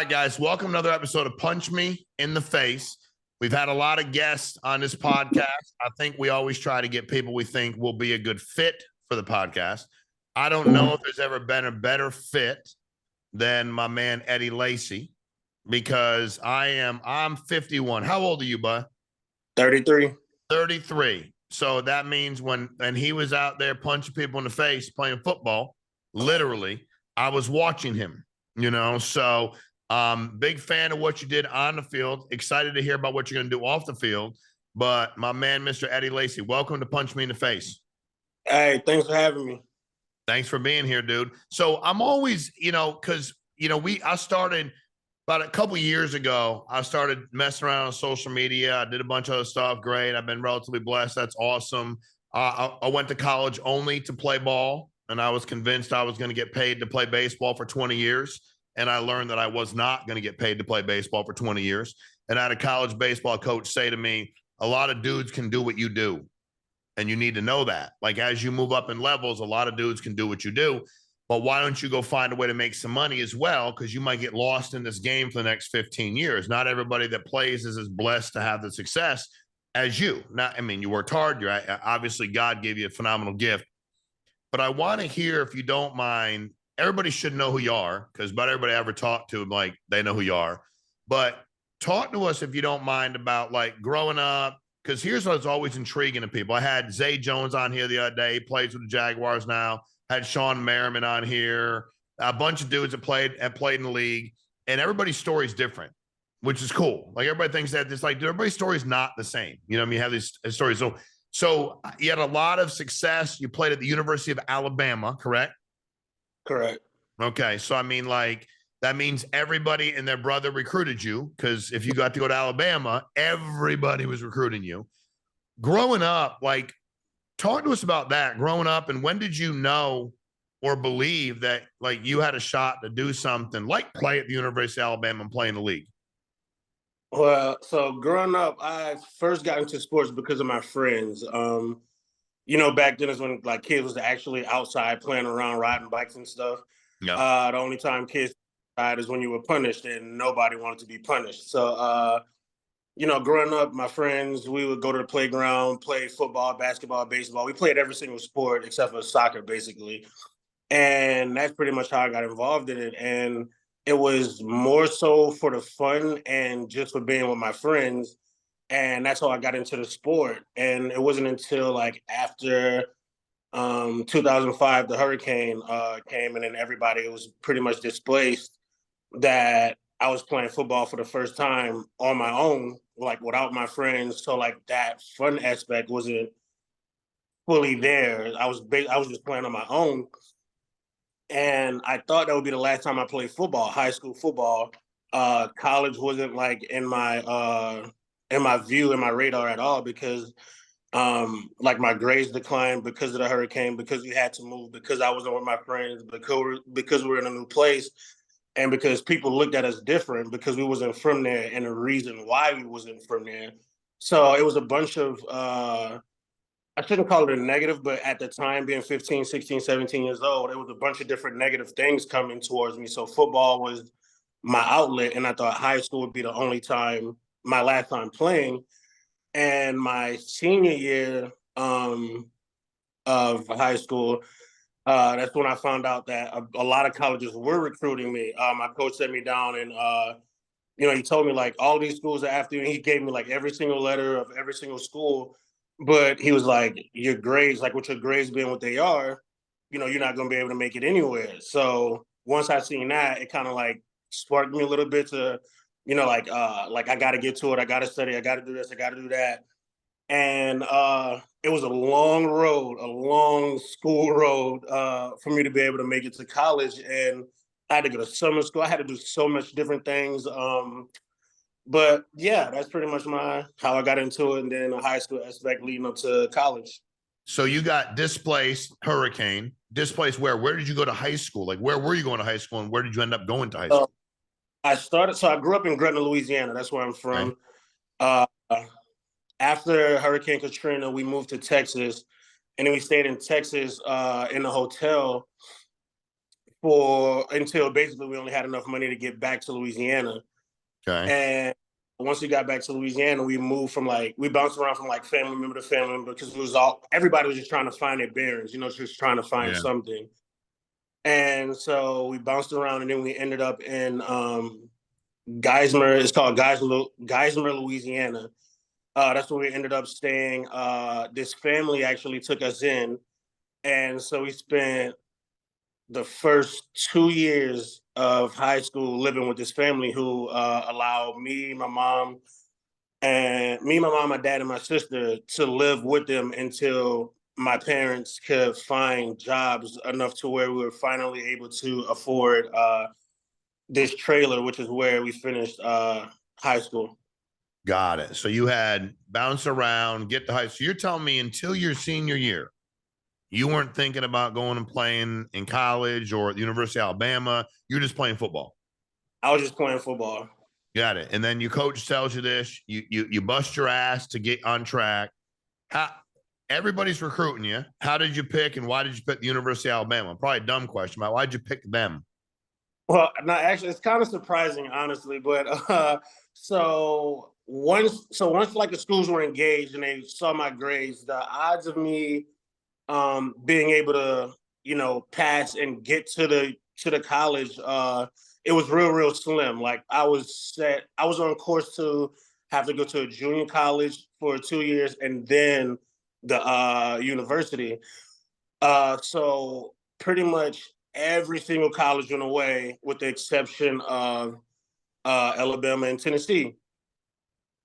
right, guys, welcome to another episode of Punch Me in the Face. We've had a lot of guests on this podcast. I think we always try to get people we think will be a good fit for the podcast. I don't know if there's ever been a better fit than my man Eddie Lacy, because I'm 51. How old are you, bud? 33. 33. So that means when he was out there punching people in the face playing football, literally, I was watching him, so big fan of what you did on the field. Excited to hear about what you're going to do off the field. But my man, Mr. Eddie Lacy, welcome to Punch Me in the Face. Hey, thanks for having me. Thanks for being here, dude. So I'm always, because, I started about a couple years ago. I started messing around on social media. I did a bunch of other stuff. Great. I've been relatively blessed. That's awesome. I went to college only to play ball, and I was convinced I was going to get paid to play baseball for 20 years. And I learned that I was not going to get paid to play baseball for 20 years. And I had a college baseball coach say to me, a lot of dudes can do what you do. And you need to know that. Like, as you move up in levels, a lot of dudes can do what you do. But why don't you go find a way to make some money as well? Because you might get lost in this game for the next 15 years. Not everybody that plays is as blessed to have the success as you. You worked hard. Obviously, God gave you a phenomenal gift. But I want to hear, if you don't mind, everybody should know who you are, because about everybody I ever talked to, like, they know who you are. But talk to us, if you don't mind, about like growing up, because here's what's always intriguing to people. I had Zay Jones on here the other day. He plays with the Jaguars now. Had Shawn Meaike on here. A bunch of dudes that played in the league, and everybody's story is different, which is cool. Like, everybody thinks that it's like, everybody's story is not the same. You have these stories. So you had a lot of success. You played at the University of Alabama, correct? Correct. Okay. So, that means everybody and their brother recruited you, because if you got to go to Alabama, everybody was recruiting you. Growing up, like, talk to us about that, growing up, and when did you know or believe that, like, you had a shot to do something like play at the University of Alabama and play in the league? Well, so growing up, I first got into sports because of my friends. Back then is when, like, kids was actually outside playing around, riding bikes and stuff. Yeah. The only time kids ride is when you were punished, and nobody wanted to be punished. So, growing up, my friends, we would go to the playground, play football, basketball, baseball. We played every single sport except for soccer, basically. And that's pretty much how I got involved in it. And it was more so for the fun and just for being with my friends. And that's how I got into the sport. And it wasn't until, like, after 2005, the hurricane came, and then everybody was pretty much displaced, that I was playing football for the first time on my own, like, without my friends. So, like, that fun aspect wasn't fully there. I was just playing on my own. And I thought that would be the last time I played football, high school football. College wasn't, like, in my view, in my radar at all, because like, my grades declined because of the hurricane, because we had to move, because I wasn't with my friends, because we were in a new place, and because people looked at us different because we wasn't from there, and the reason why we wasn't from there. So it was a bunch of I shouldn't call it a negative, but at the time, being 15, 16, 17 years old, it was a bunch of different negative things coming towards me. So football was my outlet, and I thought high school would be the only time, my last time playing. And my senior year of high school, that's when I found out that a lot of colleges were recruiting me. My coach set me down, and he told me, like, all these schools are after you. And he gave me, like, every single letter of every single school. But he was like, your grades, like, with your grades being what they are, you're not going to be able to make it anywhere. So once I seen that, it kind of, like, sparked me a little bit to, like, I got to get to it. I got to study. I got to do this. I got to do that. And it was a long road, a long school road for me to be able to make it to college. And I had to go to summer school. I had to do so much different things. But yeah, that's pretty much how I got into it, and then a high school aspect leading up to college. So you got displaced, hurricane. Displaced where? Where did you go to high school? Like, where were you going to high school, and where did you end up going to high school? I grew up in Gretna, Louisiana. That's where I'm from. Okay. After Hurricane Katrina, we moved to Texas, and then we stayed in Texas in a hotel for until basically we only had enough money to get back to Louisiana. Okay. And once we got back to Louisiana, we moved from we bounced around from like family member to family member because everybody was just trying to find their bearings, just trying to find something. And so we bounced around, and then we ended up in Geismar. It's called Geismar, Louisiana. That's where we ended up staying. This family actually took us in, and so we spent the first 2 years of high school living with this family who allowed me, my mom, my dad, and my sister to live with them until my parents could find jobs enough to where we were finally able to afford this trailer, which is where we finished high school. Got it. So you had bounce around, get to high. So you're telling me until your senior year, you weren't thinking about going and playing in college or at the University of Alabama. You're just playing football. I was just playing football. Got it. And then your coach tells you this. You bust your ass to get on track. How everybody's recruiting you. How did you pick, and why did you pick the University of Alabama? Probably a dumb question, but why'd you pick them? Well, no, actually, it's kind of surprising, honestly. But so once like the schools were engaged and they saw my grades, the odds of me being able to pass and get to the college, it was real slim. Like I was on course to have to go to a junior college for 2 years and then the university. So pretty much every single college went away with the exception of Alabama and Tennessee.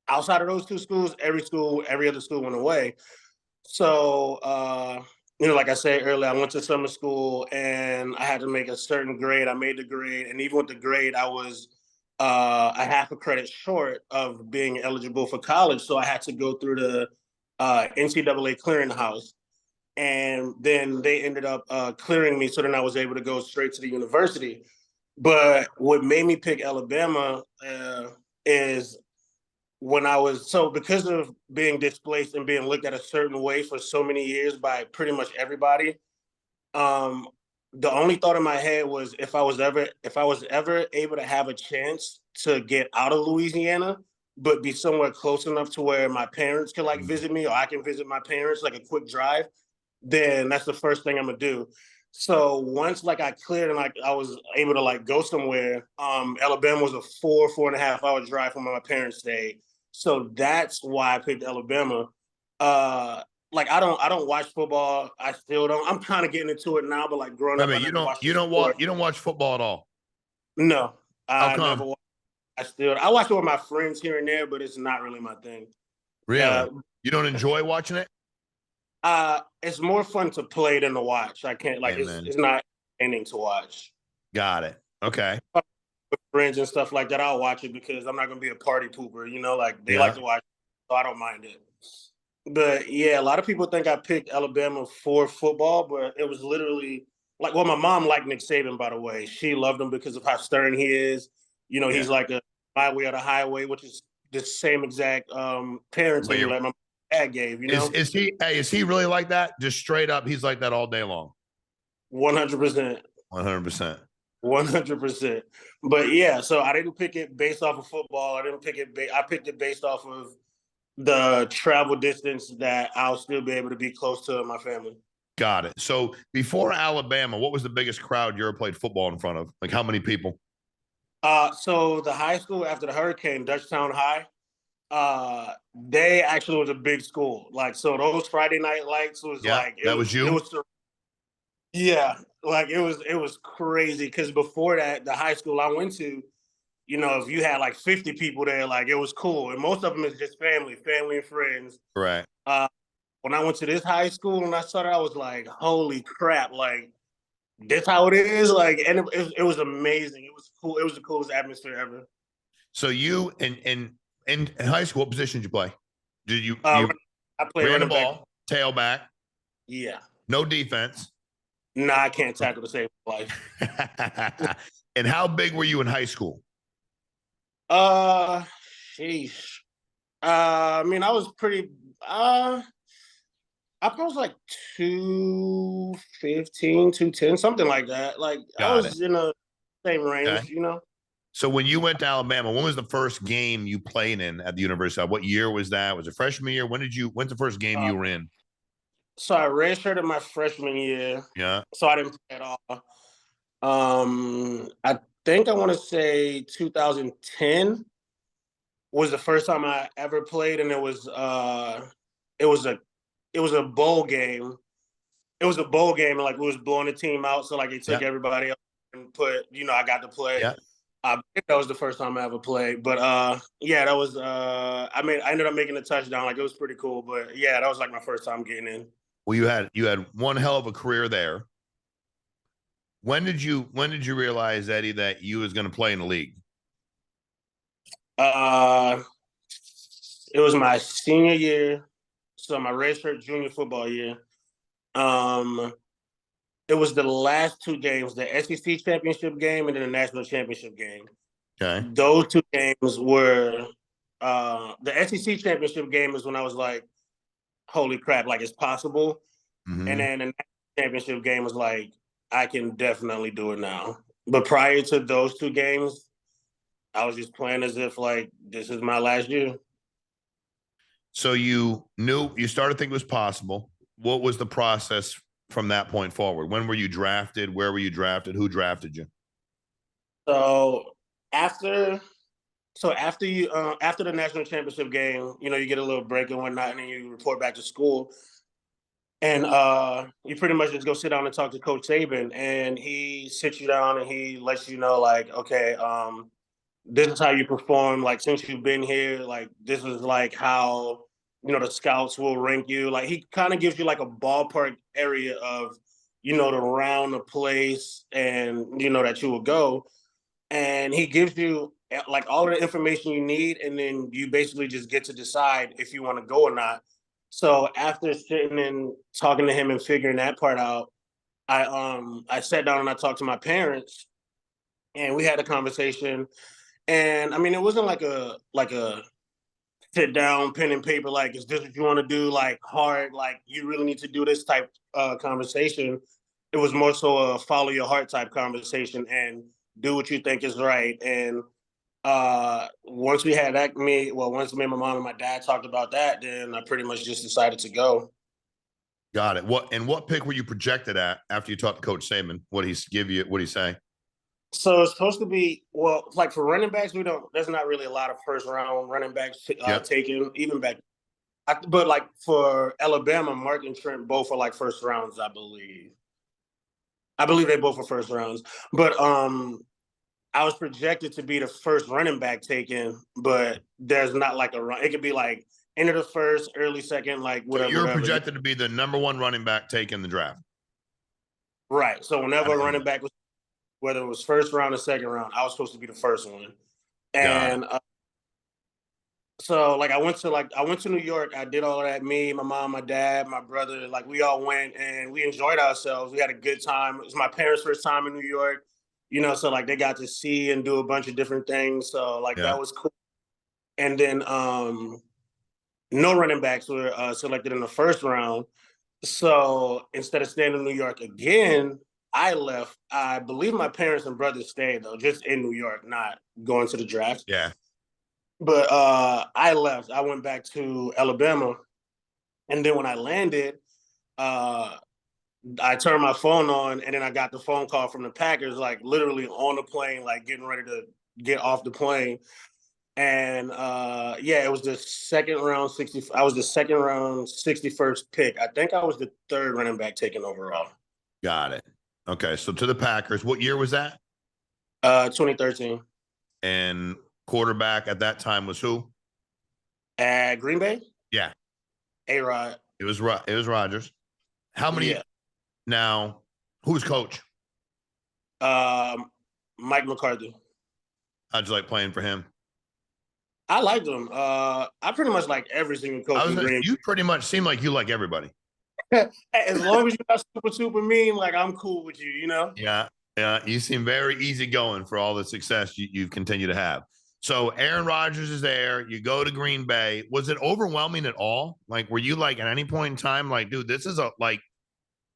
Outside of those two schools, every other school went away. So, like I said earlier, I went to summer school and I had to make a certain grade. I made the grade, and even with the grade, I was a half a credit short of being eligible for college. So I had to go through the NCAA clearinghouse, and then they ended up clearing me. So then I was able to go straight to the university. But what made me pick Alabama is because of being displaced and being looked at a certain way for so many years by pretty much everybody, the only thought in my head was if I was ever able to have a chance to get out of Louisiana, but be somewhere close enough to where my parents could visit me, or I can visit my parents, like a quick drive, then that's the first thing I'm gonna do. So once I cleared and I was able to go somewhere, Alabama was a 4.5 hour drive from where my parents stayed. So that's why I picked Alabama. I don't watch football. I still don't. I'm kind of getting into it now, but growing up, I never watched. You don't watch football at all? No, how come? Never watched. I watch it with my friends here and there, but it's not really my thing. Really? You don't enjoy watching it? It's more fun to play than to watch. I can't it's not ending to watch. Got it. Okay. With friends and stuff like that, I'll watch it because I'm not gonna be a party pooper. They like to watch, so I don't mind it. But yeah, a lot of people think I picked Alabama for football, but it was literally my mom liked Nick Saban, by the way. She loved him because of how stern he is. He's like a my way or the highway, which is the same exact parenting like my dad gave. Is he really like that? Just straight up, he's like that all day long. 100%. 100%. 100%. But yeah, so I didn't pick it based off of football. I didn't pick it. I picked it based off of the travel distance that I'll still be able to be close to my family. Got it. So before Alabama, what was the biggest crowd you ever played football in front of? Like how many people? So the high school after the hurricane, Dutchtown High, they actually was a big school. So those Friday night lights was that was you? It was, yeah, it was crazy because before that, the high school I went to, if you had 50 people there, it was cool. And most of them is just family and friends. Right. When I went to this high school and I started, I was like, holy crap, this how it is? And it was amazing. It was cool. It was the coolest atmosphere ever. So you in high school, what position did you play? Did you I played ran the ball, tailback? Yeah. No defense. Nah, I can't tackle to save my life. And how big were you in high school? Sheesh. I mean, I was pretty. I I was like 215, 210, something like that. Like I Got it. was in the same Okay. range, you know. So when you went to Alabama, when was the first game you played in at the University? What year was that? Was it freshman year? When's the first game Uh, you were in? so I redshirted my freshman year, Yeah. so I didn't play at all. I think I want to say 2010 was the first time I ever played, and it was a it was a bowl game. It was a bowl game, and like we was blowing the team out, so like it took Yeah. everybody else and put, I got to play. Yeah. I think that was the first time I ever played, but yeah, that was I ended up making a touchdown. Like it was pretty cool, but yeah, that was like my first time getting in. Well, you had one hell of a career there. When did you realize, Eddie, that you was going to play in the league? Uh, it was my senior year, so my redshirt junior football year. Um, it was the last two games, the SEC championship game and then the national championship game. Okay. Those two games were the SEC championship game is when I was like, holy crap, like it's possible. And Mm-hmm. then the national championship game was like, I can definitely do it now. But prior to those two games, I was just playing as if like this is my last year. So you started thinking it was possible. What was the process from that point forward? When were you drafted? Where were you drafted? Who drafted you? So after after the national championship game, you get a little break and whatnot, and then you report back to school. And you pretty much just go sit down and talk to Coach Saban, and he sits you down and he lets you know, like, okay, this is how you perform. Like, since you've been here, like, this is like how the scouts will rank you. Like, he kind of gives you like a ballpark area of the round, the place, and that you will go. And he gives you like all of the information you need, and then you basically just get to decide if you want to go or not. So after sitting and talking to him and figuring that part out, I sat down and I talked to my parents, and we had a conversation. And I mean, it wasn't like a sit down pen and paper, like, is this what you want to do, like hard, like you really need to do this type conversation. It was more so a follow your heart type conversation and do what you think is right. And once we had that, once me and my mom and my dad talked about that, then I pretty much just decided to go. Got it. What pick were you projected at after you talked to Coach Saban? What he give you? What he say? So it's supposed to be, well, like for running backs, there's not really a lot of first round running backs Yep. taken, even back. But like for Alabama, Mark and Trent both are like first rounds, I believe. I believe they both are first rounds. But I was projected to be the first running back taken, but there's not like a run. It could be like end of the first, early second, like So whatever, you're whatever. projected to be the number one running back taken in the draft. Right. So whenever a Got running back was, whether it was first round or second round, I was supposed to be the first one. it. And so like I went to New York. I did all of that. Me, my mom, my dad, my brother, like we all went and we enjoyed ourselves. We had a good time. It was my parents' first time in New York, so like they got to see and do a bunch of different things. So like Yeah. that was cool. And then no running backs were selected in the first round. So instead of staying in New York again, I left. I believe my parents and brothers stayed though, just in New York, not going to the draft. Yeah. But I left. I went back to Alabama, and then when I landed, uh, I turned my phone on, and then I got the phone call from the Packers, like literally on the plane, like getting ready to get off the plane. And yeah, it was the second round 60. I was the second round 61st pick. I think I was the third running back taken overall. Got it. Okay. So to the Packers, what year was that? 2013 And quarterback at that time was who? at Green Bay. Yeah. A-Rod. It was Rodgers. How many Yeah. now? Who's coach? Mike McCarthy. How'd you like playing for him? I liked him. I pretty much like every single coach in Green You pretty much seem like you like everybody. Bay. As long as you're not super mean, like I'm cool with you. Yeah. Yeah. You seem very easygoing for all the success you've continued to have. So Aaron Rodgers is there. You go to Green Bay. Was it overwhelming at all? Like, were you like at any point in time, like, dude, this is a like,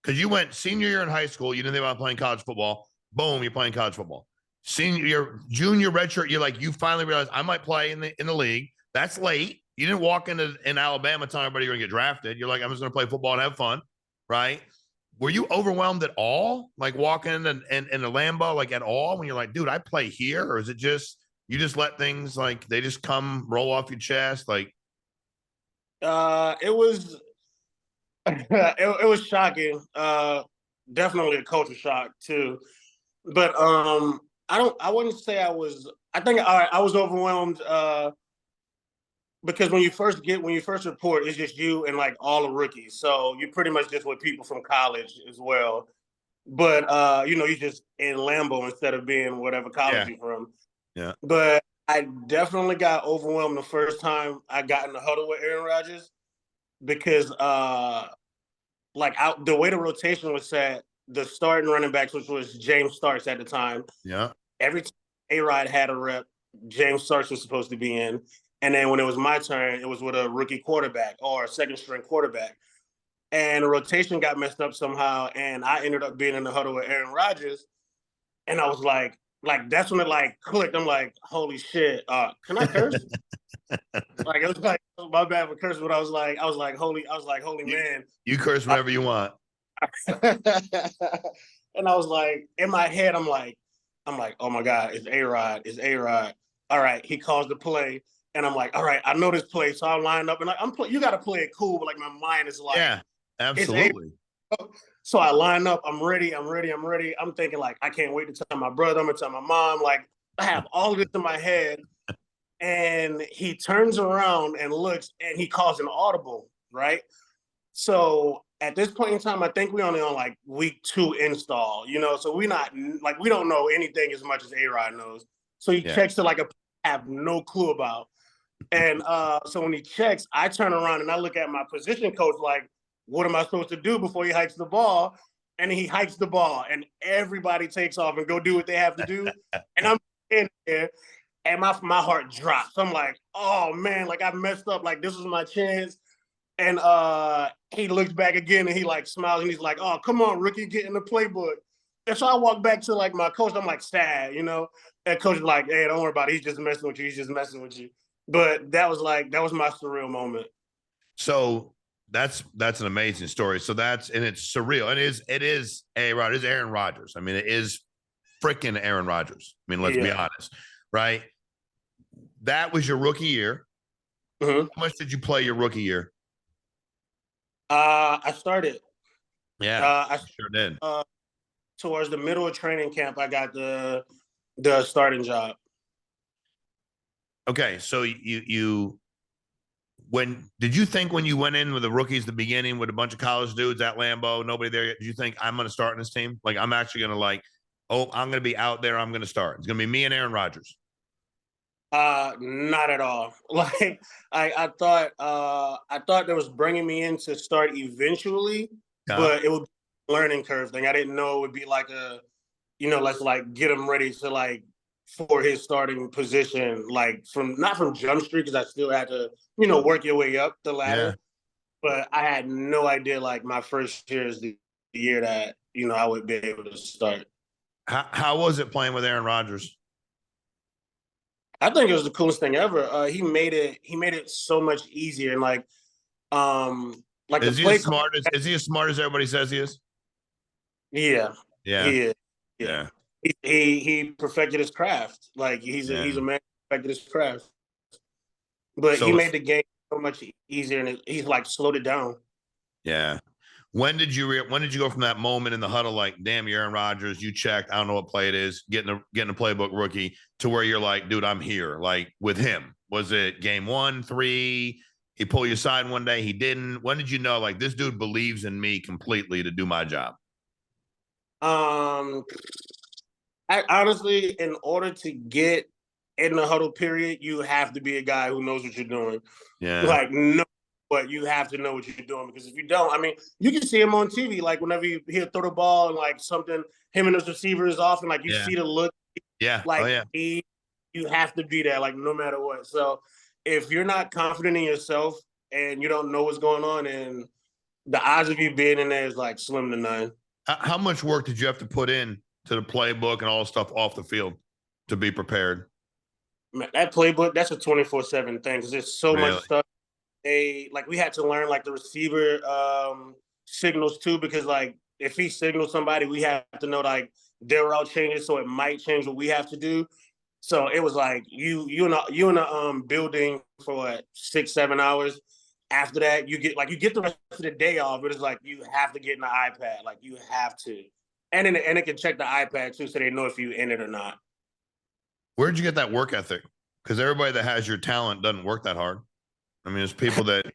because you went senior year in high school, you didn't think about playing college football. Boom, you're playing college football. Senior year, junior redshirt, you're like, you finally realize I might play in the league. That's late. You didn't walk in Alabama telling everybody you're gonna get drafted. You're like, I'm just gonna play football and have fun, right? Were you overwhelmed at all? Like walking in the Lambo, like at all, when you're like, dude, I play here, or is it just you just let things like they just come roll off your chest? Like, it was it was shocking. Definitely a culture shock too. But I wouldn't say I was. I think I was overwhelmed because when you first report, it's just you and like all the rookies. So you're pretty much just with people from college as well. But you know, you just in Lambo instead of being whatever college you're from. Yeah. But I definitely got overwhelmed the first time I got in the huddle with Aaron Rodgers because like the way the rotation was set, the starting running backs, which was James Starks at the time. Yeah. Every time A-Rod had a rep, James Starks was supposed to be in. And then when it was my turn, it was with a rookie quarterback or a second string quarterback. And the rotation got messed up somehow. And I ended up being in the huddle with Aaron Rodgers. And I was like that's when it like clicked. I'm like, holy shit. Can I curse? Like it was like my bad for cursing, but I was like, holy man. You curse whenever you want. And I was like, in my head, I'm like, oh my God, it's A-Rod. All right, he calls the play. And I'm like, all right, I know this play. So I line up and like, you got to play it cool. But like my mind is like, yeah, absolutely. So I line up. I'm ready. I'm thinking like, I can't wait to tell my brother. I'm going to tell my mom. Like I have all of this in my head. And he turns around and looks and he calls an audible, right? So at this point in time, I think we only on like week 2 install, you know, so we don't know anything as much as A-Rod knows. So he checks to like I have no clue about. And so when he checks, I turn around and I look at my position coach like, what am I supposed to do before he hikes the ball? And he hikes the ball and everybody takes off and go do what they have to do. And I'm in there and my heart drops. I'm like, oh man, like I messed up. Like this was my chance. And he looks back again and he like smiles and he's like, oh, come on, rookie, get in the playbook. And so I walk back to like my coach. I'm like, sad, you know? And coach is like, hey, don't worry about it. He's just messing with you. But that was my surreal moment. So that's an amazing story. So it's surreal. And it is A-Rod, it is Aaron Rodgers. I mean, it is freaking Aaron Rodgers. I mean, let's be honest, right? That was your rookie year. Mm-hmm. How much did you play your rookie year? I started. Yeah, I sure did. Towards the middle of training camp, I got the starting job. Okay, so did you think when you went in with the rookies at the beginning with a bunch of college dudes at Lambeau, nobody there yet, did you think I'm going to start in this team? Like I'm actually going to I'm going to be out there. I'm going to start. It's going to be me and Aaron Rodgers. Not at all. Like I thought they was bringing me in to start eventually, but it would be a learning curve thing. I didn't know it would be like let's like get him ready to like for his starting position, like not from Jump Street because I still had to work your way up the ladder. Yeah. But I had no idea like my first year is the year that I would be able to start. How was it playing with Aaron Rodgers? I think it was the coolest thing ever. He made it so much easier and like is he as smart as everybody says he is? Yeah. Yeah. He is. Yeah. He perfected his craft. Like he's a man who perfected his craft. But he made the game so much easier and he's like slowed it down. Yeah. When did you go from that moment in the huddle, like, damn, you're Aaron Rodgers, you checked, I don't know what play it is, getting a playbook rookie, to where you're like, dude, I'm here, like with him? Was it game 1, 3? He pulled you aside one day, he didn't? When did you know, like, this dude believes in me completely to do my job? I honestly, in order to get in the huddle period, you have to be a guy who knows what you're doing. Yeah. Like, no. But you have to know what you're doing because if you don't, I mean, you can see him on TV. Like whenever he'll throw the ball and like something, him and his receiver is off, and like you see the look. Yeah. Like you you have to be there, like no matter what. So if you're not confident in yourself and you don't know what's going on, and the odds of you being in there is like slim to none. How much work did you have to put in to the playbook and all the stuff off the field to be prepared? Man, that playbook, that's a 24/7 thing because there's so much Really? stuff. We had to learn like the receiver signals too, because like if he signals somebody, we have to know like their route changes, so it might change what we have to do. So it was like you in a building for what 6-7 hours. After that, you get the rest of the day off, but it's like you have to get in the iPad, like you have to, and it can check the iPad too, so they know if you in it or not. Where'd you get that work ethic? Because everybody that has your talent doesn't work that hard. I mean, there's people that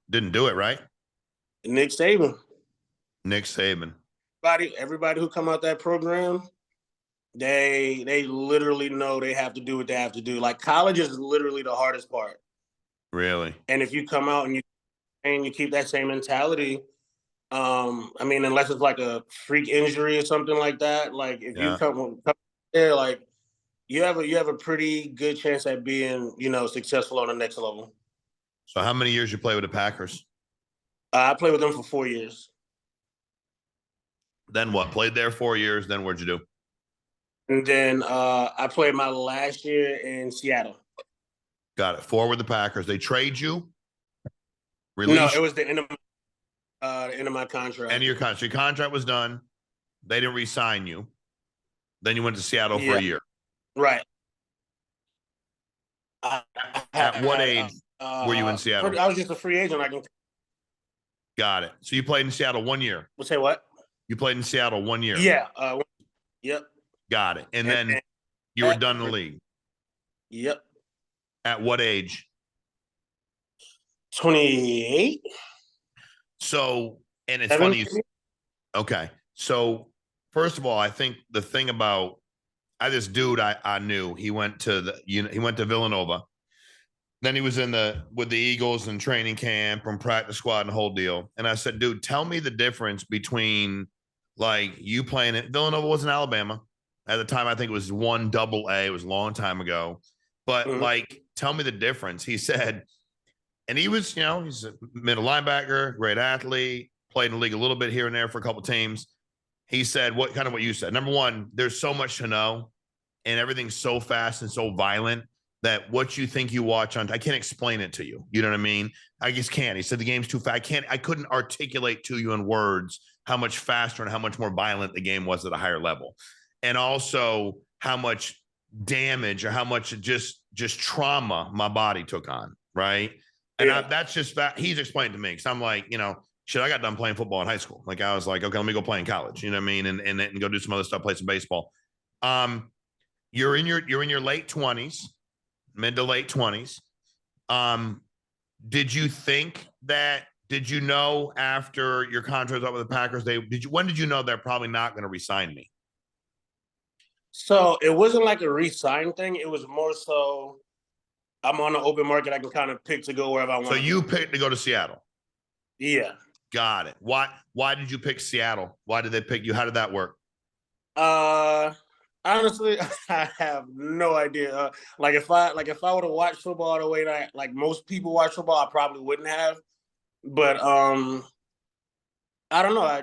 didn't do it, right? Nick Saban. Nick Saban. Everybody who come out that program, they literally know they have to do what they have to do. Like college is literally the hardest part. Really? And if you come out and you keep that same mentality, I mean, unless it's like a freak injury or something like that, like if you come there, like you have a pretty good chance at being, successful on the next level. So how many years you play with the Packers? I played with them for 4 years. Then what? Played there 4 years. Then what'd you do? And then I played my last year in Seattle. Got it. 4 with the Packers. They trade you? No, it was the end of my contract. End of your contract. Your contract was done. They didn't re-sign you. Then you went to Seattle for a year. Right. At what age were you in Seattle? I was just a free agent. Got it. So you played in Seattle 1 year. We'll say what? You played in Seattle 1 year. Yeah. Yep. Got it. And then you were done in the league. Yep. At what age? 28. So, and it's funny. Okay. So, first of all, I think the thing about this dude I knew, he went to Villanova. Then he was with the Eagles in training camp and practice squad and the whole deal. And I said, dude, tell me the difference between like you playing it. Villanova was in Alabama at the time. I think it was 1AA. It was a long time ago. But like, tell me the difference. He said, and he was, he's a middle linebacker, great athlete, played in the league a little bit here and there for a couple teams. He said, what you said. Number one, there's so much to know and everything's so fast and so violent that what you think you watch I can't explain it to you. You know what I mean? I just can't. He said the game's too fast. I couldn't articulate to you in words how much faster and how much more violent the game was at a higher level. And also how much damage or how much just trauma my body took on. Right. And that's just that he's explained to me. Cause I'm like, I got done playing football in high school. Like I was like, okay, let me go play in college. You know what I mean? And go do some other stuff, play some baseball. You're in your late 20s, mid to late 20s. Did you know after your contract was up with the Packers, when did you know they're probably not going to re-sign me? So it wasn't like a re-sign thing. It was more so I'm on the open market. I can kind of pick to go wherever I want. So you picked to go to Seattle? Yeah. Got it. Why did you pick Seattle? Why did they pick you? How did that work? Honestly, I have no idea. Like if I would have watched football the way that like most people watch football, I probably wouldn't have. But I don't know.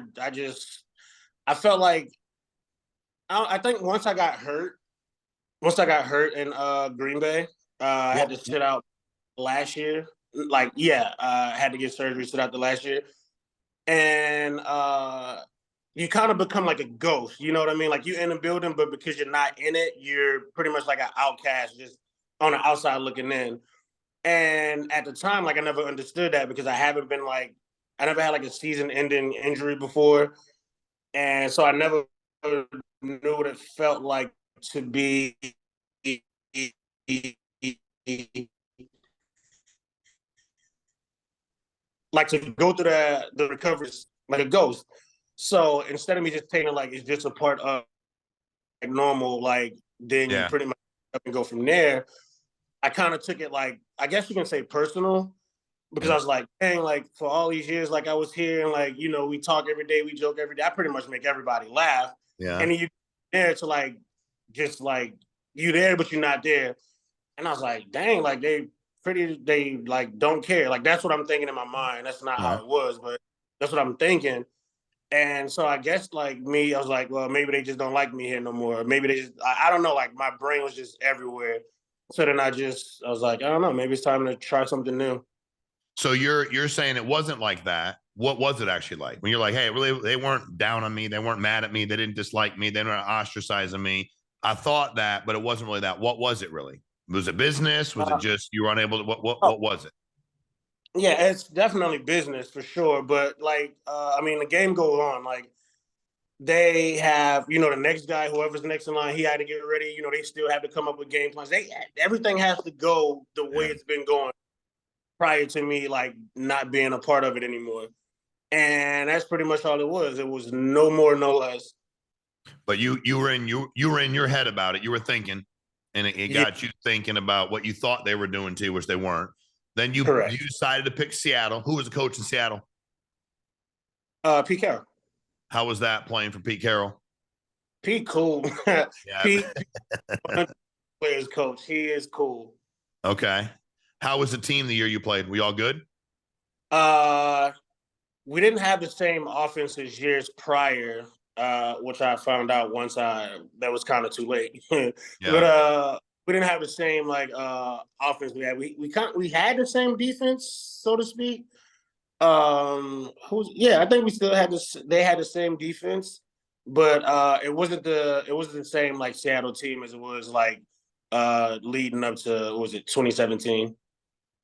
I felt like I think once I got hurt in Green Bay, I had to sit out last year. I had to get surgery, sit out the last year. And you kind of become like a ghost, you know what I mean? Like you're in a building, but because you're not in it, you're pretty much like an outcast, just on the outside looking in. And at the time, like I never understood that because I never had like a season-ending injury before, and so I never knew what it felt like to be like to go through the recovery like a ghost. So instead of me just taking it like it's just a part of like normal, like then you pretty much up and go from there. I kind of took it like, I guess you can say personal, because I was like, dang, like for all these years, like I was here and like, we talk every day, we joke every day. I pretty much make everybody laugh. Yeah. And then you there to like, just like, you there, but you're not there. And I was like, dang, like they like don't care. Like that's what I'm thinking in my mind. That's not how Uh-huh. it was, but that's what I'm thinking. And so I guess like me, I was like, well, maybe they just don't like me here no more. Maybe they just, I don't know. Like my brain was just everywhere. So then I was like, I don't know. Maybe it's time to try something new. So you're saying it wasn't like that. What was it actually like? When you're like, hey, really, they weren't down on me, they weren't mad at me, they didn't dislike me, they weren't ostracizing me. I thought that, but it wasn't really that. What was it really? Was it business? Was it Uh, just you were unable to? oh, What was it? yeah, it's definitely business for sure. But like, I mean, the game goes on. Like they have, the next guy, whoever's next in line, he had to get ready. They still have to come up with game plans. Everything has to go the way Yeah. it's been going prior to me, like not being a part of it anymore. And that's pretty much all it was. It was no more, no less. But you were in your head about it. You were thinking, and it Yeah, got you thinking about what you thought they were doing too, which they weren't. Then you correct. decided to pick Seattle. Who was the coach in Seattle? Pete Carroll. How was that playing for Pete Carroll? Pete cool. Yeah. Pete players coach. He is cool. Okay. How was the team the year you played? We all good? Uh we didn't have the same offense as years prior, which I found out once that was kind of too late. But Yeah. we didn't have the same like offense we had. We had the same defense, so to speak. I think we still had this. They had the same defense, but it wasn't the same like Seattle team as it was like leading up to what was it 2017.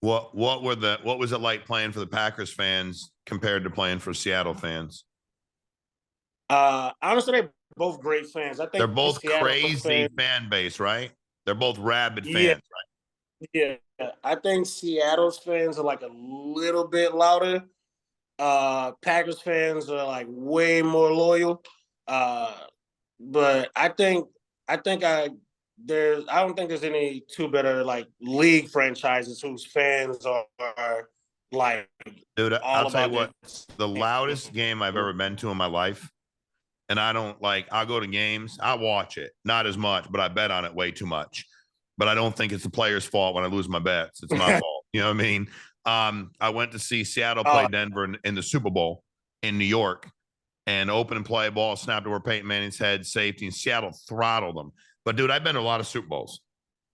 What was it like playing for the Packers fans compared to playing for Seattle fans? Honestly, they're both great fans. I They're think both Seattle crazy fans, fan base, right? They're both rabid yeah, fans, yeah. I think Seattle's fans are like a little bit louder. Packers fans are like way more loyal. Uh, but I don't think there's any two better like league franchises whose fans are like dude. I'll all tell you about their what, the loudest game I've ever been to in my life, and I don't like. I'll go to games. I watch it, not as much, but I bet on it way too much. But I don't think it's the player's fault when I lose my bets. It's my fault. You know what I mean? I went to see Seattle play uh, Denver in the Super Bowl in New York, and open and play ball snapped over Peyton Manning's head, safety, and Seattle throttled them. But dude, I've been to a lot of Super Bowls,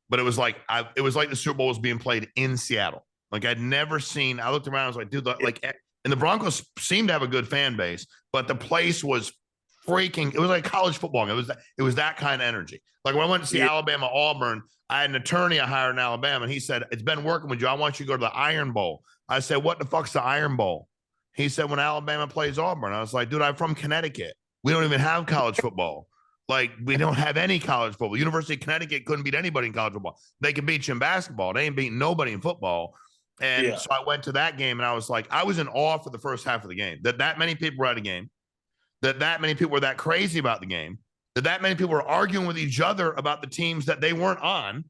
but it was like the Super Bowl was being played in Seattle. Like I'd never seen. I looked around, I was like, dude, like, and the Broncos seemed to have a good fan base, but the place was freaking. It was like college football. It was that kind of energy. Like when I went to see yeah, Alabama Auburn, I had an attorney I hired in Alabama, and he said, "It's been working with you. I want you to go to the Iron Bowl." I said, "What the fuck's the Iron Bowl?" He said, "When Alabama plays Auburn." I was like, "Dude, I'm from Connecticut. We don't even have college football. Like, we don't have any college football. University of Connecticut couldn't beat anybody in college football. They can beat you in basketball. They ain't beating nobody in football." And yeah. so I went to that game, and I was like, I was in awe for the first half of the game that many people were at a game, that many people were that crazy about the game, that many people were arguing with each other about the teams that they weren't on.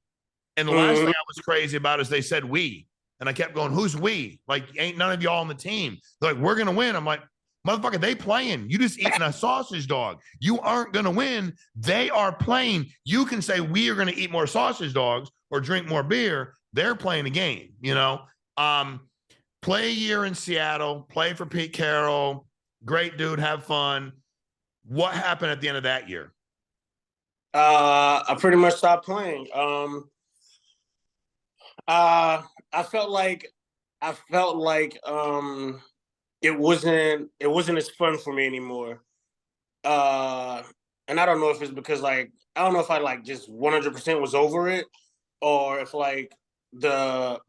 And the last thing Mhm. I was crazy about is they said we. And I kept going, who's we? Like, ain't none of y'all on the team. They're like, we're going to win. I'm like, motherfucker, they playing. You just eating a sausage dog. You aren't going to win. They are playing. You can say we are going to eat more sausage dogs or drink more beer. They're playing a game, you know? Um, Play a year in Seattle, play for Pete Carroll. Great dude, have fun. What happened at the end of that year? I pretty much stopped playing. Uh, I felt like it wasn't as fun for me anymore. Uh, and I don't know if it's because like I don't know if I like just 100% was over it, or if like the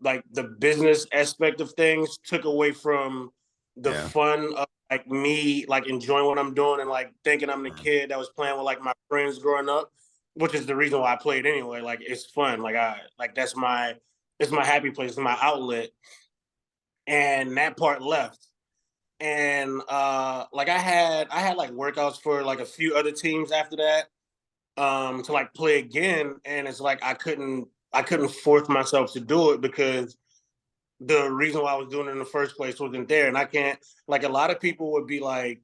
business aspect of things took away from the Yeah. fun of like me like enjoying what I'm doing and like thinking I'm the kid that was playing with like my friends growing up, which is the reason why I played anyway. Like it's fun. Like I like that's my it's my happy place, it's my outlet. And that part left. And like I had like workouts for like a few other teams after that to like play again, and it's like I couldn't force myself to do it because the reason why I was doing it in the first place wasn't there. And I can't, like, a lot of people would be like,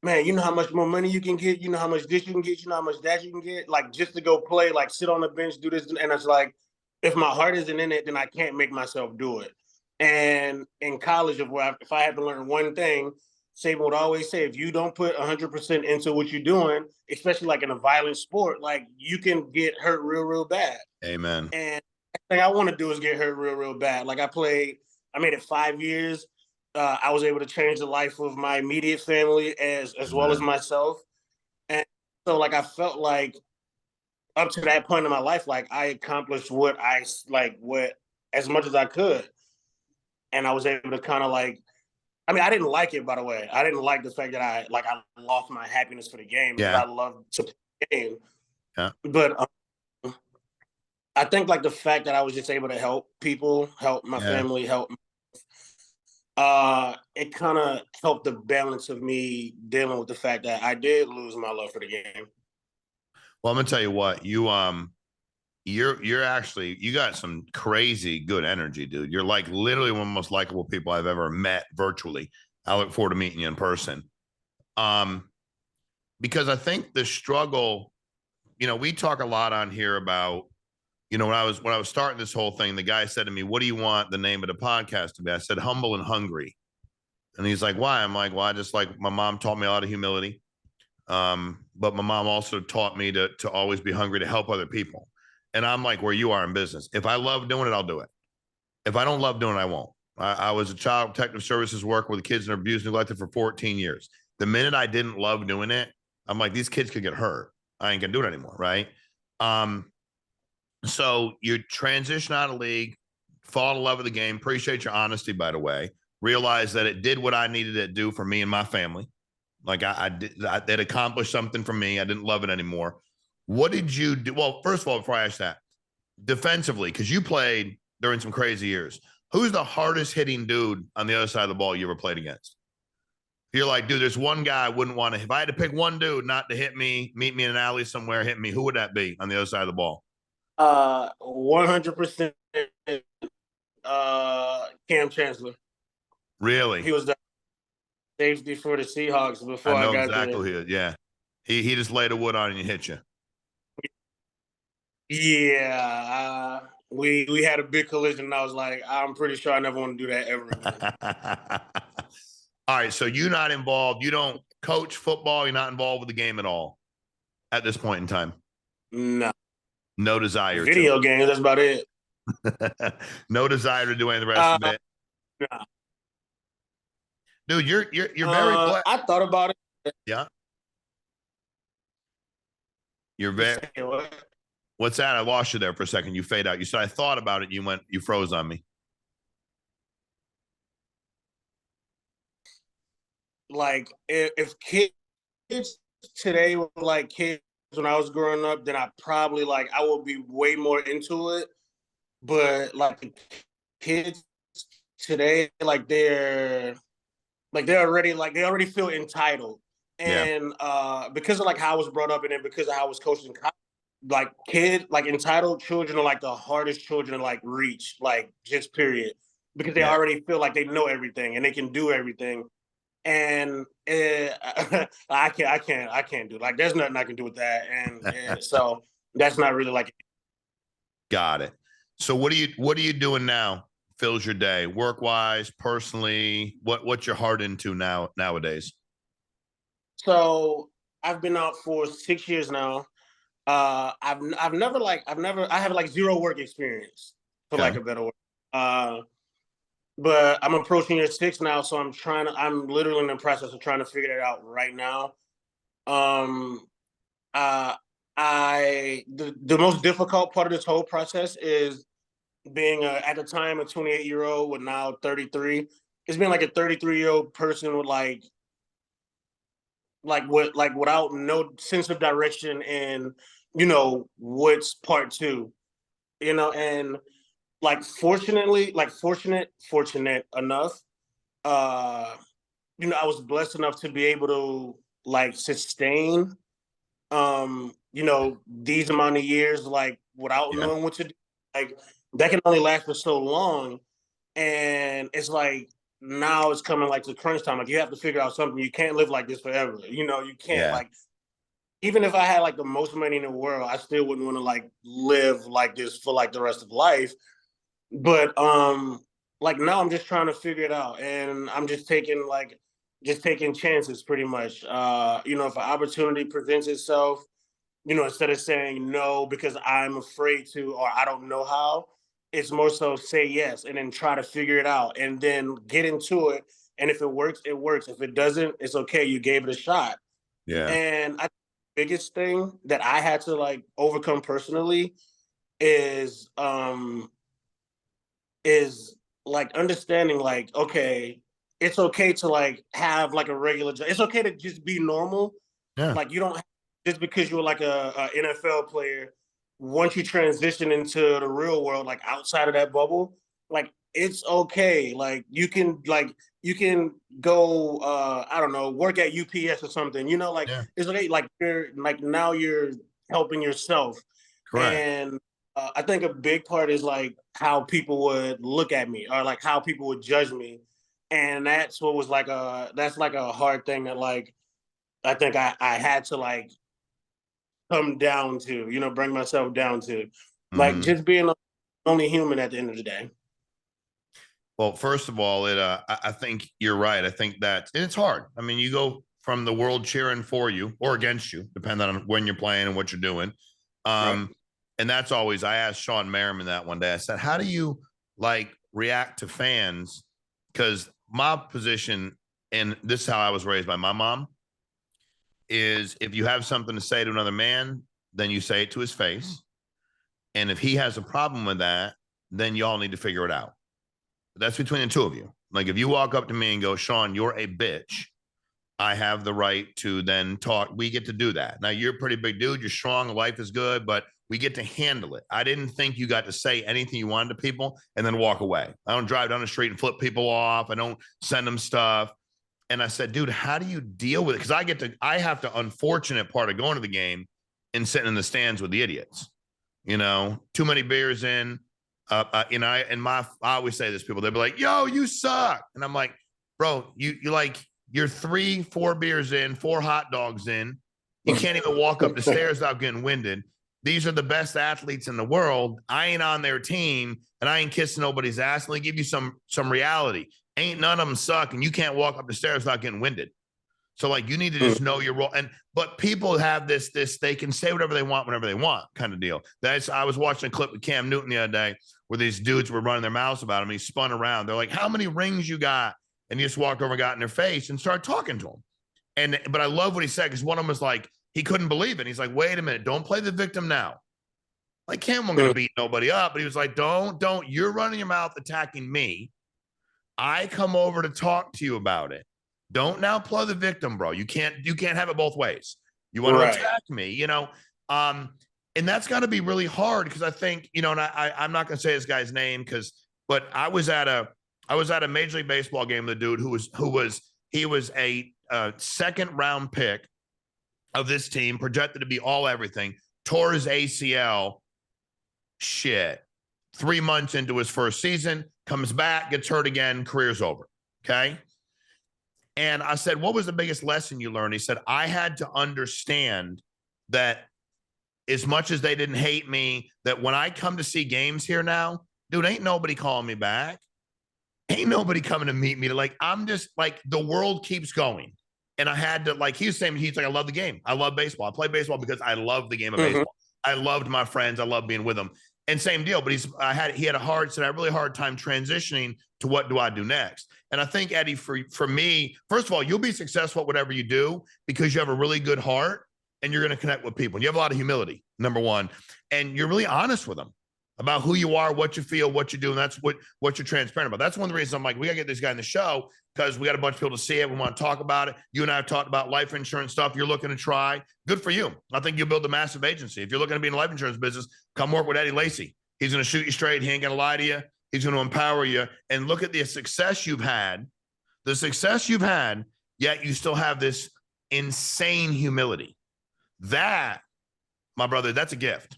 man, you know how much more money you can get, you know how much this you can get, you know how much that you can get, like just to go play, like sit on the bench, do this, and it's like, if my heart isn't in it, then I can't make myself do it. And in college, if I had to learn one thing, Saban would always say, if you don't put 100% into what you're doing, especially like in a violent sport, like you can get hurt real, real bad. Amen. And the thing I want to do is get hurt real, real bad. Like I made it 5 years. I was able to change the life of my immediate family as well as Amen. myself. And so like I felt like up to that point in my life, like I accomplished what as much as I could. And I was able to kind of like, I mean, I didn't like it, by the way. I didn't like the fact that I lost my happiness for the game because Yeah. I love to play the game. Yeah. But I think like the fact that I was just able to help people, help my Yeah. family, it kind of helped the balance of me dealing with the fact that I did lose my love for the game. Well, I'm gonna tell you what, you're actually, you got some crazy good energy, dude. You're like literally one of the most likable people I've ever met virtually. I look forward to meeting you in person. Um, because I think the struggle, we talk a lot on here about, when I was starting this whole thing, the guy said to me, "What do you want the name of the podcast to be?" I said, "Humble and Hungry." And he's like, "Why?" I'm like, "Well, I just like, my mom taught me a lot of humility. But my mom also taught me to always be hungry to help other people." And I'm like where you are in business. If I love doing it, I'll do it. If I don't love doing it, I won't. I was a child protective services worker with kids that are abused and neglected for 14 years. The minute I didn't love doing it, I'm like, these kids could get hurt. I ain't gonna do it anymore, right? Um, so you transition out of league, fall in love with the game. Appreciate your honesty, by the way. Realize that it did what I needed it to do for me and my family. Like it accomplished something for me. I didn't love it anymore. What did you do? Well, first of all, before I ask that, defensively, because you played during some crazy years, who's the hardest hitting dude on the other side of the ball you ever played against? You're like, dude, there's one guy I wouldn't want to. If I had to pick one dude not to hit me, meet me in an alley somewhere, hit me, who would that be on the other side of the ball? 100%. Cam Chancellor. Really? He was the safety for the Seahawks I before I know got exactly there. who he is. Yeah. He just laid a wood on and hit you. Yeah, we had a big collision, and I was like, I'm pretty sure I never want to do that ever again. All right. So you're not involved. You don't coach football. You're not involved with the game at all at this point in time. No. No desire to. Video games, that's about it. No desire to do any of the rest of it. Nah. Dude, you're very blessed. I thought about it. Yeah. You're very, what's that? I lost you there for a second. You fade out. You said I thought about it. You froze on me. Like if kids today were like kids when I was growing up, then I would be way more into it. But like the kids today, they already feel entitled. Yeah. And because of like how I was brought up and then because of how I was coached in college, like kids, like entitled children are like the hardest children to like reach, like just period. Because they Yeah. already feel like they know everything and they can do everything. And I can't do, like there's nothing I can do with that. And so that's not really like. Got it. So what are you doing now? Fills your day, work wise, personally. What's your heart into nowadays? So I've been out for 6 years now. I have like zero work experience, for like Okay. a better word. But I'm approaching year 6 now, so I'm literally in the process of trying to figure it out right now. Um, uh, the most difficult part of this whole process is being at the time a 28-year-old with now 33. It's been like a 33-year-old person with without no sense of direction and what's part two, and like fortunate enough, uh I was blessed enough to be able to like sustain these amount of years like without Yeah. knowing what to do. Like that can only last for so long. And it's like now it's coming like to crunch time. Like you have to figure out something. You can't live like this forever. You know, you can't Yeah. like, even if I had like the most money in the world, I still wouldn't want to like live like this for like the rest of life. But like now I'm just trying to figure it out, and I'm just taking chances pretty much. You know, if an opportunity presents itself, you know, instead of saying no because I'm afraid to or I don't know how, it's more so say yes and then try to figure it out and then get into it. And if it works, it works. If it doesn't, it's okay. You gave it a shot. Yeah. And I think the biggest thing that I had to like overcome personally is is like understanding like, okay, it's okay to like have like a regular job. It's okay to just be normal. Yeah. Like you don't have, just because you're like a NFL player, once you transition into the real world, like outside of that bubble, like it's okay. Like you can go I don't know, work at UPS or something, you know, like Yeah. it's okay. Like you're like now you're helping yourself. Correct. And I think a big part is like how people would look at me or like how people would judge me. And that's what was like that's like a hard thing that like I think I had to like come down to, you know, bring myself down to like Hmm. just being only human at the end of the day. Well, first of all, I think you're right. I think that, and it's hard. I mean, you go from the world cheering for you or against you, depending on when you're playing and what you're doing. Right. Um, and that's always, I asked Shawn Merriman that one day. I said, how do you like react to fans? Because my position, and this is how I was raised by my mom, is if you have something to say to another man, then you say it to his face. And if he has a problem with that, then y'all need to figure it out. That's between the two of you. Like if you walk up to me and go, Shawn, you're a bitch, I have the right to then talk. We get to do that. Now you're a pretty big dude. You're strong. Life is good, but we get to handle it. I didn't think you got to say anything you wanted to people and then walk away. I don't drive down the street and flip people off. I don't send them stuff. And I said, dude, how do you deal with it? Because I have the unfortunate part of going to the game and sitting in the stands with the idiots. You know, too many beers in. You know, I always say this, people, they'll be like, yo, you suck. And I'm like, bro, you're 3, 4 beers in, 4 hot dogs in. You can't even walk up the stairs without getting winded. These are the best athletes in the world. I ain't on their team and I ain't kissing nobody's ass. Let me give you some reality. Ain't none of them suck, and you can't walk up the stairs without getting winded. So like you need to just know your role. But people have this they can say whatever they want whenever they want kind of deal. I was watching a clip with Cam Newton the other day where these dudes were running their mouths about him. He spun around. They're like, how many rings you got? And he just walked over and got in their face and started talking to him. But I love what he said, because one of them was like, he couldn't believe it. He's like, wait a minute, don't play the victim now. Like Cam wasn't gonna beat nobody up, but he was like, don't, you're running your mouth attacking me. I come over to talk to you about it. Don't now play the victim, bro. You can't have it both ways. You want to Right. attack me, you know? And that's got to be really hard, because I think, you know, and I'm not going to say this guy's name but I was at a Major League Baseball game with a dude he was a second round pick of this team, projected to be all everything, tore his ACL. Shit. 3 months into his first season, comes back, gets hurt again, career's over. Okay. And I said, what was the biggest lesson you learned? He said, I had to understand that as much as they didn't hate me, that when I come to see games here now, dude, ain't nobody calling me back. Ain't nobody coming to meet me. I'm just like, the world keeps going. And I had to, like, he was saying, he's like, I love the game. I love baseball. I play baseball because I love the game of baseball. I loved my friends. I love being with them. And same deal, but he had a really hard time transitioning to what do I do next. And I think, Eddie, for me, first of all, you'll be successful at whatever you do because you have a really good heart and you're going to connect with people. And you have a lot of humility, number one, and you're really honest with them about who you are, what you feel, what you do, and that's what you're transparent about. That's one of the reasons I'm like, we got to get this guy in the show, because we got a bunch of people to see it. We want to talk about it. You and I have talked about life insurance stuff you're looking to try. Good for you. I think you'll build a massive agency. If you're looking to be in the life insurance business, come work with Eddie Lacy. He's going to shoot you straight. He ain't going to lie to you. He's going to empower you. And look at the success you've had, yet you still have this insane humility. That, my brother, that's a gift.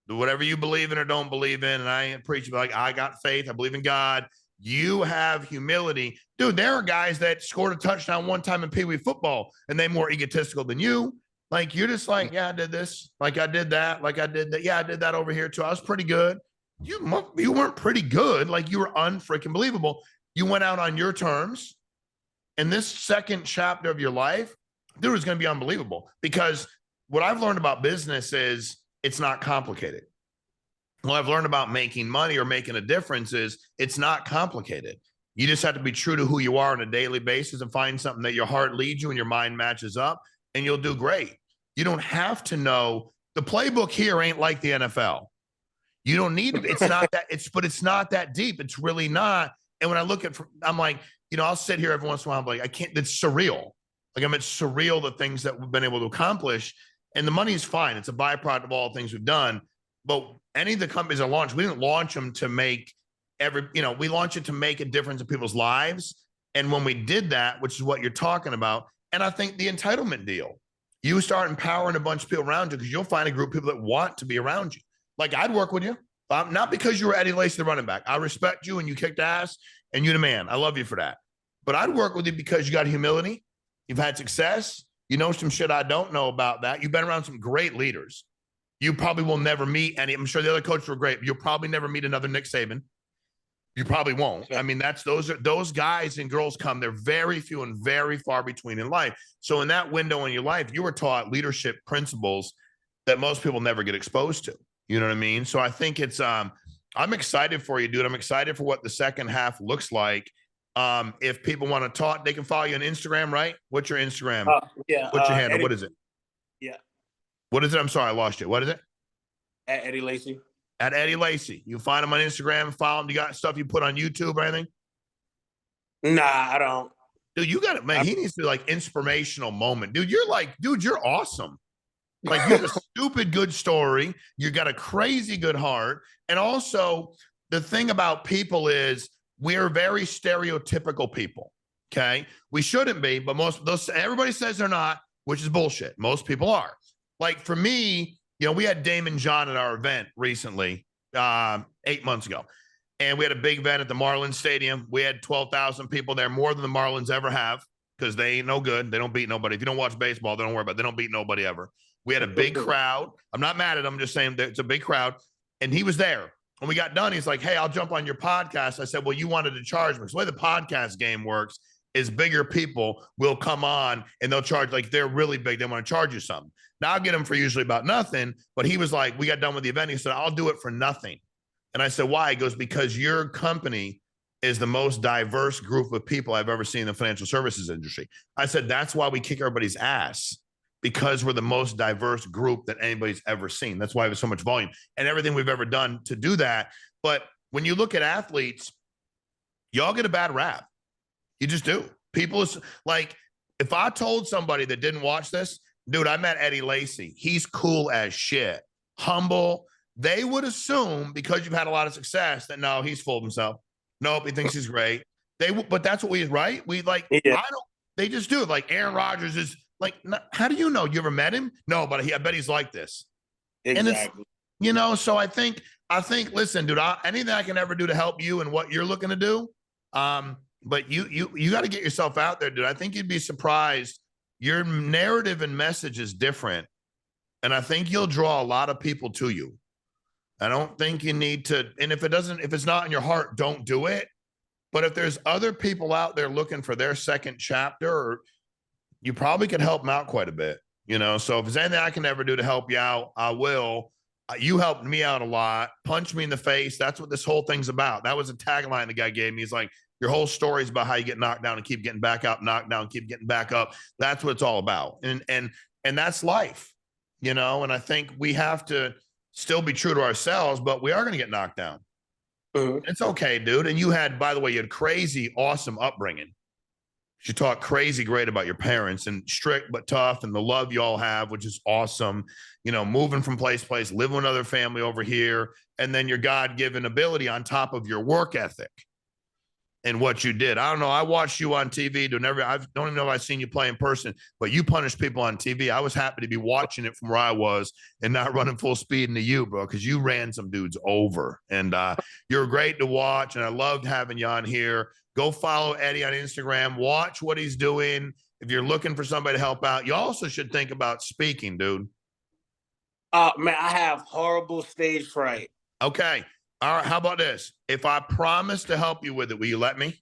Whatever you believe in or don't believe in, and I ain't preaching, but like, I got faith, I believe in God, You have humility. Dude, there are guys that scored a touchdown one time in Pee Wee football and they're more egotistical than you. Like, you're just like, yeah, I did this. Like, I did that. Like, I did that. Yeah, I did that over here too. I was pretty good. You weren't pretty good. Like, you were unfreaking believable. You went out on your terms. And this second chapter of your life, dude, is going to be unbelievable, because what I've learned about business is it's not complicated. What I've learned about making money or making a difference is it's not complicated. You just have to be true to who you are on a daily basis and find something that your heart leads you and your mind matches up, and you'll do great. You don't have to know the playbook here ain't like the NFL. You don't need it. It's not that but it's not that deep. It's really not. And when I look at, I'm like, I'll sit here every once in a while. I'm like, I can't, it's surreal. Like, it's surreal, the things that we've been able to accomplish, and the money is fine. It's a byproduct of all the things we've done. But any of the companies that launched, we didn't launch them to make we launched it to make a difference in people's lives. And when we did that, which is what you're talking about, and I think the entitlement deal, you start empowering a bunch of people around you, because you'll find a group of people that want to be around you. Like, I'd work with you, not because you were Eddie Lacy, the running back. I respect you and you kicked ass and you're the man. I love you for that. But I'd work with you because you got humility. You've had success. You know some shit I don't know about that. You've been around some great leaders. You probably will never meet any. I'm sure the other coaches were great. You'll probably never meet another Nick Saban. You probably won't. I mean, those guys and girls come. They're very few and very far between in life. So in that window in your life, you were taught leadership principles that most people never get exposed to. You know what I mean? So I think it's I'm excited for you, dude. I'm excited for what the second half looks like. If people want to talk, they can follow you on Instagram, right? What's your Instagram? Yeah. What's your handle? Eddie, what is it? Yeah. What is it? I'm sorry, I lost you. What is it? At Eddie Lacy. At Eddie Lacy. You find him on Instagram, follow him. You got stuff you put on YouTube or anything? Nah, I don't. Dude, you got it, man. He needs to be like inspirational moment. Dude, you're awesome. Like, you have a stupid good story. You got a crazy good heart. And also, the thing about people is we're very stereotypical people. Okay. We shouldn't be, but everybody says they're not, which is bullshit. Most people are. Like, for me, we had Damon John at our event recently, 8 months ago. And we had a big event at the Marlins Stadium. We had 12,000 people there, more than the Marlins ever have, because they ain't no good. They don't beat nobody. If you don't watch baseball, don't worry about it. They don't beat nobody ever. We had a big crowd. I'm not mad at them. I'm just saying that it's a big crowd. And he was there. When we got done, he's like, hey, I'll jump on your podcast. I said, well, you wanted to charge me. So the way the podcast game works is bigger people will come on and they'll charge, like, they're really big. They want to charge you something. Now I'll get them for usually about nothing. But he was like, we got done with the event. He said, I'll do it for nothing. And I said, why? He goes, because your company is the most diverse group of people I've ever seen in the financial services industry. I said, that's why we kick everybody's ass, because we're the most diverse group that anybody's ever seen. That's why there's so much volume and everything we've ever done to do that. But when you look at athletes, y'all get a bad rap. You just do. People is like, if I told somebody that didn't watch this, dude, I met Eddie Lacy. He's cool as shit, humble. They would assume, because you've had a lot of success, that no, he's full of himself. Nope, he thinks he's great. But that's what right? We like, yeah. They just do it. Like, Aaron Rodgers is like, how do you know? You ever met him? No, but I bet he's like this. Exactly. And it's, so I think, listen, dude, anything I can ever do to help you and what you're looking to do. But you got to get yourself out there, dude. I think you'd be surprised. Your narrative and message is different. And I think you'll draw a lot of people to you. I don't think you need to. And if it's not in your heart, don't do it. But if there's other people out there looking for their second chapter, you probably could help them out quite a bit, So if there's anything I can ever do to help you out, I will. You helped me out a lot. Punch me in the face. That's what this whole thing's about. That was a tagline the guy gave me. He's like, your whole story is about how you get knocked down and keep getting back up, knocked down, keep getting back up. That's what it's all about. And that's life, And I think we have to still be true to ourselves, but we are going to get knocked down. Mm-hmm. It's okay, dude. And you had crazy, awesome upbringing. You talk crazy great about your parents, and strict but tough, and the love you all have, which is awesome. Moving from place to place, living with another family over here, and then your God-given ability on top of your work ethic. and what you did. I don't know. I watched you on TV. I don't even know if I've seen you play in person, but you punished people on TV. I was happy to be watching it from where I was and not running full speed into you, bro, because you ran some dudes over. And you're great to watch, and I loved having you on here. Go follow Eddie on Instagram. Watch what he's doing. If you're looking for somebody to help out, you also should think about speaking, dude. Man, I have horrible stage fright. Okay. All right. How about this? If I promise to help you with it, will you let me?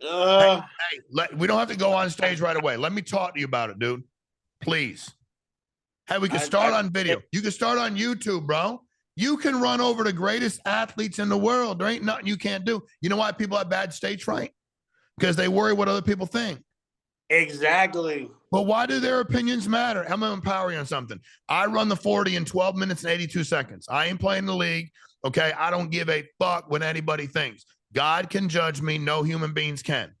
We don't have to go on stage right away. Let me talk to you about it, dude. Please. Hey, we can start on video. You can start on YouTube, bro. You can run over the greatest athletes in the world. There ain't nothing you can't do. You know why people have bad stage fright? Because they worry what other people think. Exactly. But why do their opinions matter? I'm going to empower you on something. I run the 40 in 12 minutes and 82 seconds. I ain't playing the league. Okay. I don't give a fuck what anybody thinks. God can judge me. No human beings can.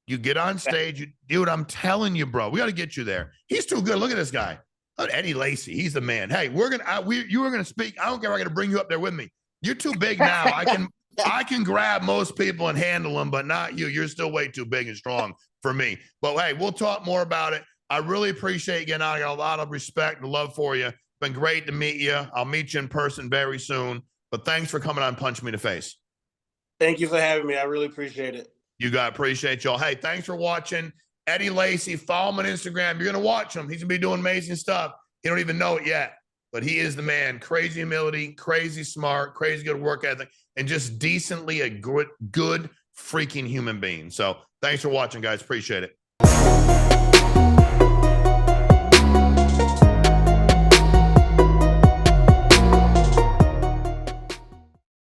You get on stage, dude, I'm telling you, bro, we got to get you there. He's too good. Look at this guy. Eddie Lacy. He's the man. Hey, you were going to speak. I don't care if I got to bring you up there with me. You're too big now. I can grab most people and handle them, but not you. You're still way too big and strong for me. But hey, we'll talk more about it. I really appreciate you getting on. I got a lot of respect and love for you. Been great to meet you. I'll meet you in person very soon. But thanks for coming on Punch Me in the Face. Thank you for having me. I really appreciate it. You got appreciate y'all. Hey, thanks for watching. Eddie Lacy, follow him on Instagram. You're going to watch him. He's going to be doing amazing stuff. You don't even know it yet, but he is the man. Crazy humility, crazy smart, crazy good work ethic, and just decently a good freaking human being. So thanks for watching, guys. Appreciate it.